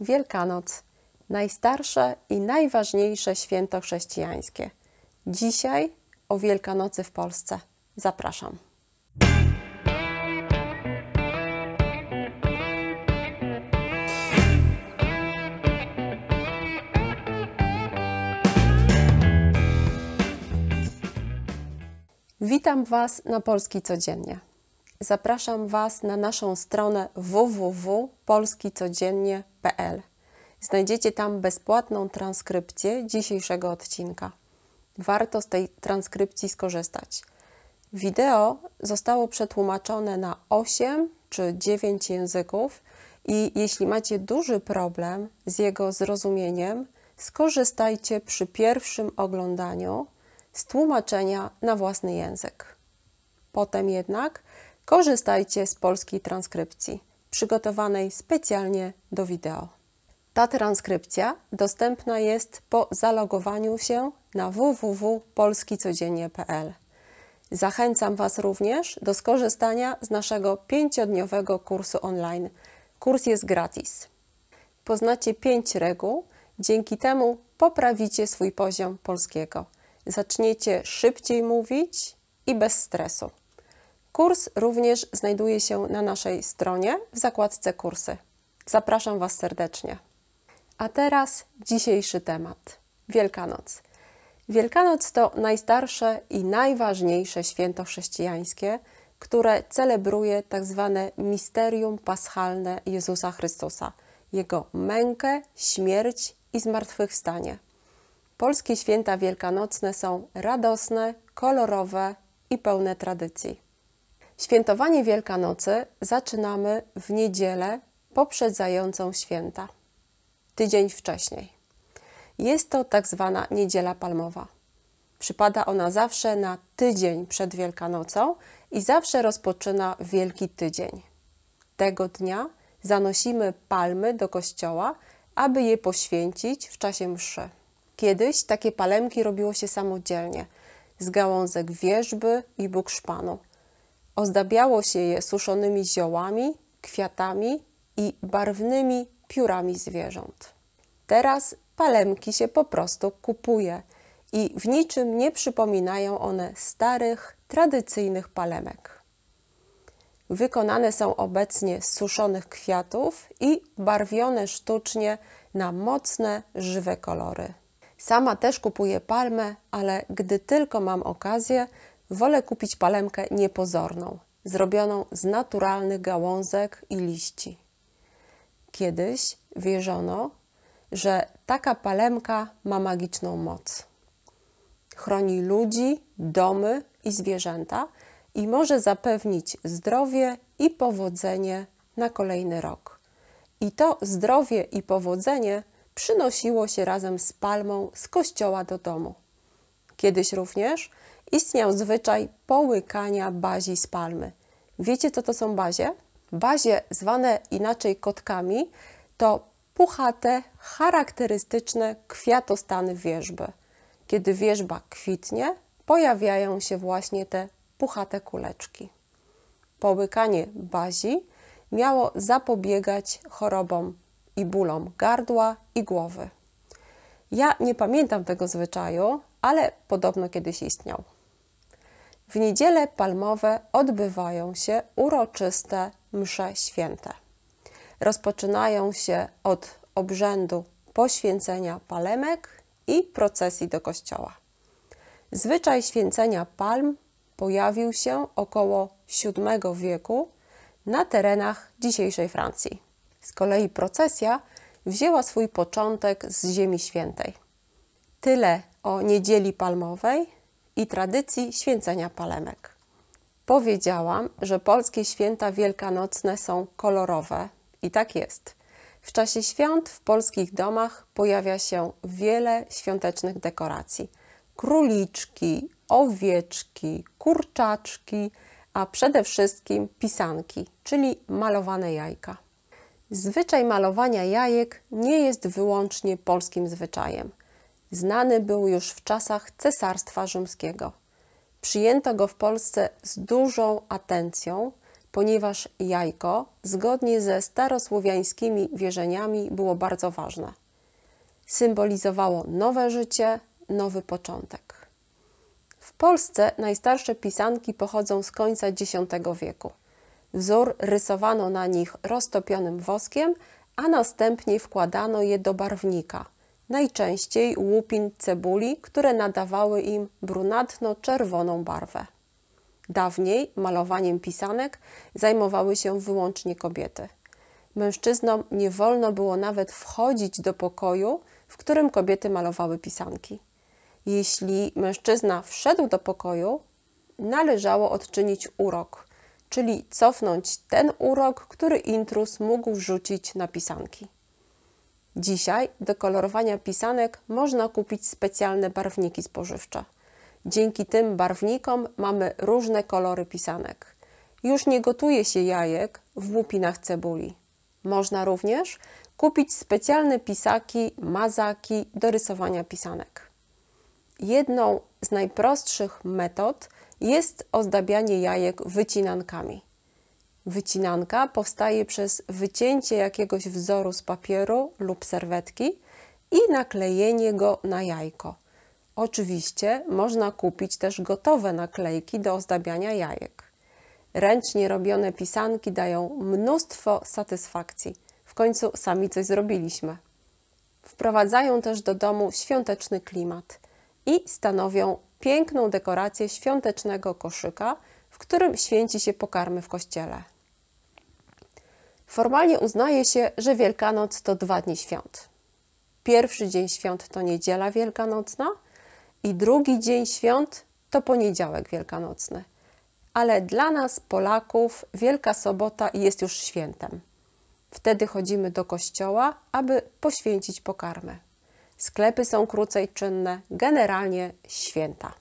Wielkanoc, najstarsze i najważniejsze święto chrześcijańskie. Dzisiaj o Wielkanocy w Polsce. Zapraszam. Witam Was na Polski Codziennie. Zapraszam Was na naszą stronę www.polskicodziennie.pl. Znajdziecie tam bezpłatną transkrypcję dzisiejszego odcinka. Warto z tej transkrypcji skorzystać. Wideo zostało przetłumaczone na 8 czy 9 języków i jeśli macie duży problem z jego zrozumieniem, skorzystajcie przy pierwszym oglądaniu z tłumaczenia na własny język. Potem jednak korzystajcie z polskiej transkrypcji, przygotowanej specjalnie do wideo. Ta transkrypcja dostępna jest po zalogowaniu się na www.polskicodziennie.pl. Zachęcam Was również do skorzystania z naszego 5-dniowego kursu online. Kurs jest gratis. Poznacie 5 reguł, dzięki temu poprawicie swój poziom polskiego. Zaczniecie szybciej mówić i bez stresu. Kurs również znajduje się na naszej stronie w zakładce Kursy. Zapraszam Was serdecznie. A teraz dzisiejszy temat. Wielkanoc. Wielkanoc to najstarsze i najważniejsze święto chrześcijańskie, które celebruje tzw. misterium paschalne Jezusa Chrystusa, Jego mękę, śmierć i zmartwychwstanie. Polskie święta wielkanocne są radosne, kolorowe i pełne tradycji. Świętowanie Wielkanocy zaczynamy w niedzielę poprzedzającą święta, tydzień wcześniej. Jest to tak zwana Niedziela Palmowa. Przypada ona zawsze na tydzień przed Wielkanocą i zawsze rozpoczyna Wielki Tydzień. Tego dnia zanosimy palmy do kościoła, aby je poświęcić w czasie mszy. Kiedyś takie palemki robiło się samodzielnie, z gałązek wierzby i bukszpanu. Ozdabiało się je suszonymi ziołami, kwiatami i barwnymi piórami zwierząt. Teraz palemki się po prostu kupuje i w niczym nie przypominają one starych, tradycyjnych palemek. Wykonane są obecnie z suszonych kwiatów i barwione sztucznie na mocne, żywe kolory. Sama też kupuję palmę, ale gdy tylko mam okazję, wolę kupić palemkę niepozorną, zrobioną z naturalnych gałązek i liści. Kiedyś wierzono, że taka palemka ma magiczną moc. Chroni ludzi, domy i zwierzęta i może zapewnić zdrowie i powodzenie na kolejny rok. I to zdrowie i powodzenie przynosiło się razem z palmą z kościoła do domu. Kiedyś również istniał zwyczaj połykania bazi z palmy. Wiecie, co to są bazie? Bazie, zwane inaczej kotkami, to puchate, charakterystyczne kwiatostany wierzby. Kiedy wierzba kwitnie, pojawiają się właśnie te puchate kuleczki. Połykanie bazi miało zapobiegać chorobom i bólom gardła i głowy. Ja nie pamiętam tego zwyczaju, ale podobno kiedyś istniał. W niedziele palmowe odbywają się uroczyste msze święte. Rozpoczynają się od obrzędu poświęcenia palemek i procesji do kościoła. Zwyczaj święcenia palm pojawił się około VII wieku na terenach dzisiejszej Francji. Z kolei procesja wzięła swój początek z Ziemi Świętej. Tyle o Niedzieli Palmowej i tradycji święcenia palemek. Powiedziałam, że polskie święta wielkanocne są kolorowe i tak jest. W czasie świąt w polskich domach pojawia się wiele świątecznych dekoracji. Króliczki, owieczki, kurczaczki, a przede wszystkim pisanki, czyli malowane jajka. Zwyczaj malowania jajek nie jest wyłącznie polskim zwyczajem. Znany był już w czasach Cesarstwa Rzymskiego. Przyjęto go w Polsce z dużą atencją, ponieważ jajko, zgodnie ze starosłowiańskimi wierzeniami, było bardzo ważne. Symbolizowało nowe życie, nowy początek. W Polsce najstarsze pisanki pochodzą z końca X wieku. Wzór rysowano na nich roztopionym woskiem, a następnie wkładano je do barwnika, najczęściej łupin cebuli, które nadawały im brunatno-czerwoną barwę. Dawniej malowaniem pisanek zajmowały się wyłącznie kobiety. Mężczyznom nie wolno było nawet wchodzić do pokoju, w którym kobiety malowały pisanki. Jeśli mężczyzna wszedł do pokoju, należało odczynić urok, czyli cofnąć ten urok, który intruz mógł wrzucić na pisanki. Dzisiaj do kolorowania pisanek można kupić specjalne barwniki spożywcze. Dzięki tym barwnikom mamy różne kolory pisanek. Już nie gotuje się jajek w łupinach cebuli. Można również kupić specjalne pisaki, mazaki do rysowania pisanek. Jedną z najprostszych metod jest ozdabianie jajek wycinankami. Wycinanka powstaje przez wycięcie jakiegoś wzoru z papieru lub serwetki i naklejenie go na jajko. Oczywiście można kupić też gotowe naklejki do ozdabiania jajek. Ręcznie robione pisanki dają mnóstwo satysfakcji. W końcu sami coś zrobiliśmy. Wprowadzają też do domu świąteczny klimat i stanowią piękną dekorację świątecznego koszyka, w którym święci się pokarmy w kościele. Formalnie uznaje się, że Wielkanoc to 2 dni świąt. Pierwszy dzień świąt to niedziela wielkanocna i drugi dzień świąt to poniedziałek wielkanocny. Ale dla nas, Polaków, Wielka Sobota jest już świętem. Wtedy chodzimy do kościoła, aby poświęcić pokarmy. Sklepy są krócej czynne, generalnie święta.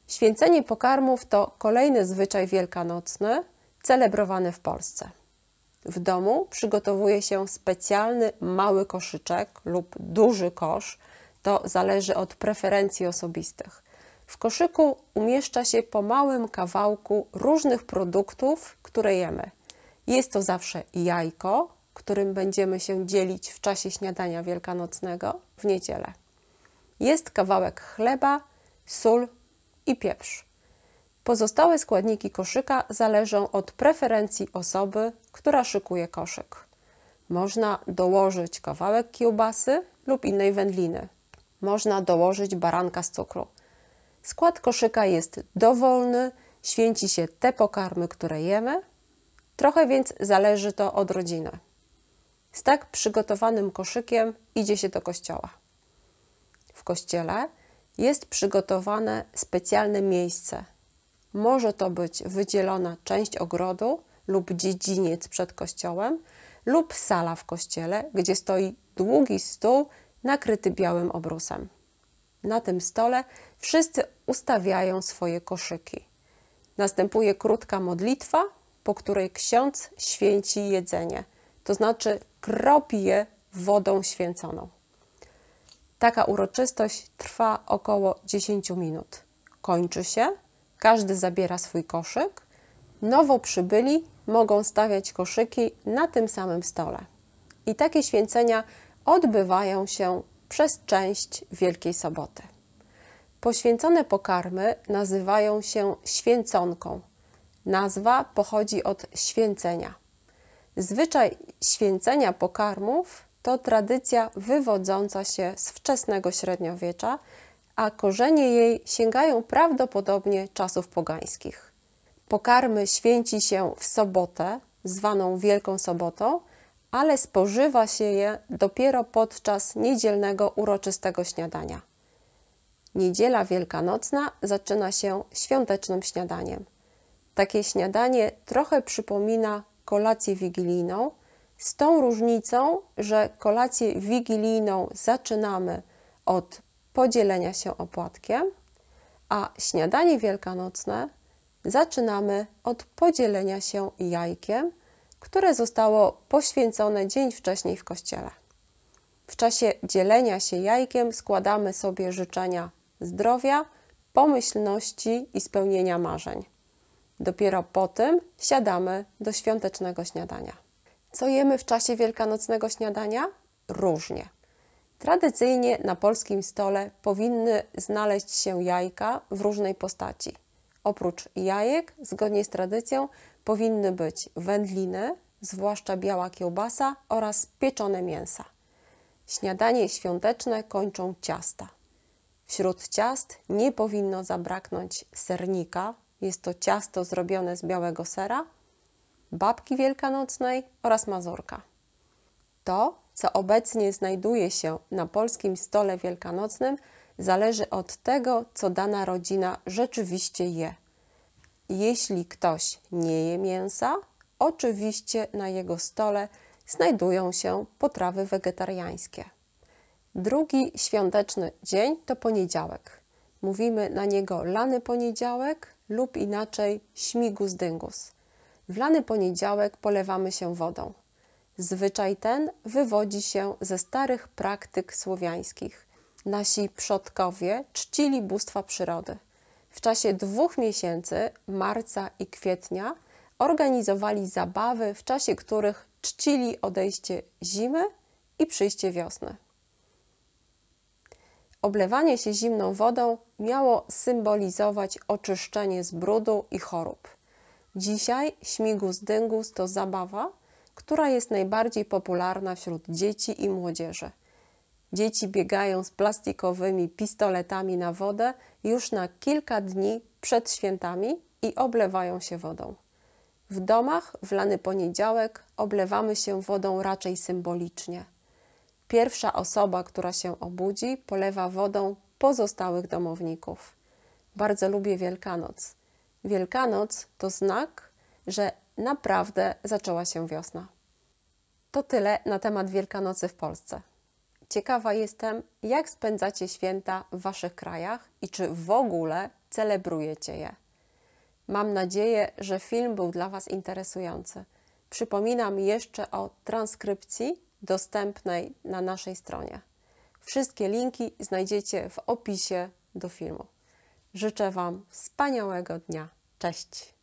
Święcenie pokarmów to kolejny zwyczaj wielkanocny, celebrowany w Polsce. W domu przygotowuje się specjalny mały koszyczek lub duży kosz, to zależy od preferencji osobistych. W koszyku umieszcza się po małym kawałku różnych produktów, które jemy. Jest to zawsze jajko, którym będziemy się dzielić w czasie śniadania wielkanocnego w niedzielę. Jest kawałek chleba, sól i pieprz. Pozostałe składniki koszyka zależą od preferencji osoby, która szykuje koszyk. Można dołożyć kawałek kiełbasy lub innej wędliny. Można dołożyć baranka z cukru. Skład koszyka jest dowolny, święci się te pokarmy, które jemy, trochę więc zależy to od rodziny. Z tak przygotowanym koszykiem idzie się do kościoła. W kościele jest przygotowane specjalne miejsce. Może to być wydzielona część ogrodu lub dziedziniec przed kościołem lub sala w kościele, gdzie stoi długi stół nakryty białym obrusem. Na tym stole wszyscy ustawiają swoje koszyki. Następuje krótka modlitwa, po której ksiądz święci jedzenie, to znaczy kropi je wodą święconą. Taka uroczystość trwa około 10 minut. Kończy się, każdy zabiera swój koszyk, nowo przybyli mogą stawiać koszyki na tym samym stole. I takie święcenia odbywają się przez część Wielkiej Soboty. Poświęcone pokarmy nazywają się święconką. Nazwa pochodzi od święcenia. Zwyczaj święcenia pokarmów to tradycja wywodząca się z wczesnego średniowiecza, a korzenie jej sięgają prawdopodobnie czasów pogańskich. Pokarmy święci się w sobotę, zwaną Wielką Sobotą, ale spożywa się je dopiero podczas niedzielnego uroczystego śniadania. Niedziela wielkanocna zaczyna się świątecznym śniadaniem. Takie śniadanie trochę przypomina kolację wigilijną, z tą różnicą, że kolację wigilijną zaczynamy od podzielenia się opłatkiem, a śniadanie wielkanocne zaczynamy od podzielenia się jajkiem, które zostało poświęcone dzień wcześniej w kościele. W czasie dzielenia się jajkiem składamy sobie życzenia zdrowia, pomyślności i spełnienia marzeń. Dopiero po tym siadamy do świątecznego śniadania. Co jemy w czasie wielkanocnego śniadania? Różnie. Tradycyjnie na polskim stole powinny znaleźć się jajka w różnej postaci. Oprócz jajek, zgodnie z tradycją, powinny być wędliny, zwłaszcza biała kiełbasa oraz pieczone mięsa. Śniadanie świąteczne kończą ciasta. Wśród ciast nie powinno zabraknąć sernika, jest to ciasto zrobione z białego sera, babki wielkanocnej oraz mazurka. To, co obecnie znajduje się na polskim stole wielkanocnym, zależy od tego, co dana rodzina rzeczywiście je. Jeśli ktoś nie je mięsa, oczywiście na jego stole znajdują się potrawy wegetariańskie. Drugi świąteczny dzień to poniedziałek. Mówimy na niego lany poniedziałek lub inaczej śmigus dyngus. W lany poniedziałek polewamy się wodą. Zwyczaj ten wywodzi się ze starych praktyk słowiańskich. Nasi przodkowie czcili bóstwa przyrody. W czasie 2 miesięcy, marca i kwietnia, organizowali zabawy, w czasie których czcili odejście zimy i przyjście wiosny. Oblewanie się zimną wodą miało symbolizować oczyszczenie z brudu i chorób. Dzisiaj śmigus dyngus to zabawa, która jest najbardziej popularna wśród dzieci i młodzieży. Dzieci biegają z plastikowymi pistoletami na wodę już na kilka dni przed świętami i oblewają się wodą. W domach w lany poniedziałek oblewamy się wodą raczej symbolicznie. Pierwsza osoba, która się obudzi, polewa wodą pozostałych domowników. Bardzo lubię Wielkanoc. Wielkanoc to znak, że naprawdę zaczęła się wiosna. To tyle na temat Wielkanocy w Polsce. Ciekawa jestem, jak spędzacie święta w waszych krajach i czy w ogóle celebrujecie je. Mam nadzieję, że film był dla was interesujący. Przypominam jeszcze o transkrypcji dostępnej na naszej stronie. Wszystkie linki znajdziecie w opisie do filmu. Życzę wam wspaniałego dnia. Cześć!